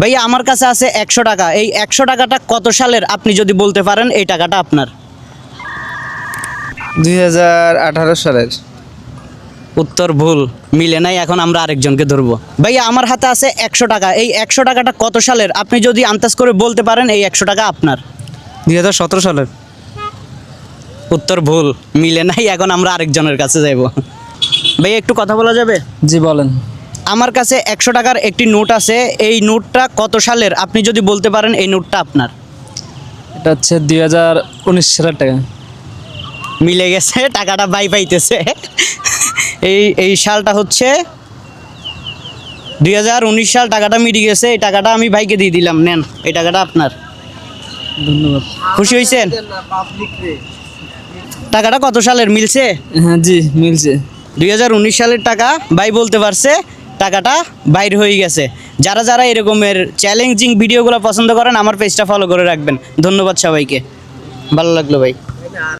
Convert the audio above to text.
ভাইয়া আমার কাছে আছে 100 টাকা। এই 100 টাকাটা কত সালের আপনি যদি বলতে পারেন এই টাকাটা আপনার। 2018 সালের। উত্তর ভুল, মিলে নাই। এখন আমরা আরেকজনকে ধরবো। ভাইয়া আমার হাতে আছে 100 টাকা। এই 100 টাকাটা কত সালের আপনি যদি আন্দাজ করে বলতে পারেন এই 100 টাকা আপনার। 2017 সালের। উত্তর ভুল, মিলে নাই। এখন আমরা আরেকজনের কাছে যাইব। ভাইয়া একটু কথা বলা যাবে? জি বলেন। আমার কাছে 100 টাকার একটি নোট আছে। এই নোটটা কত সালের আপনি যদি বলতে পারেন এই নোটটা আপনার। এটা হচ্ছে 2019 সালের টাকা। মিলে গেছে, টাকাটা বাই পাইতেছে। এই সালটা হচ্ছে 2019 সাল। টাকাটা মিটে গেছে। এই টাকাটা আমি ভাইকে দিয়ে দিলাম, নেন এই টাকাটা আপনার। ধন্যবাদ। খুশি হয়েছেন? টাকাটা কত সালের মিলছে? হ্যাঁ জি মিলছে। 2019 সালের টাকা ভাই বলতে পারছে, টাকাটা বাইর হয়ে গেছে। যারা যারা এরকমের চ্যালেঞ্জিং ভিডিওগুলো পছন্দ করেন আমার পেজটা ফলো করে রাখবেন। ধন্যবাদ সবাইকে, ভালো লাগলো ভাই।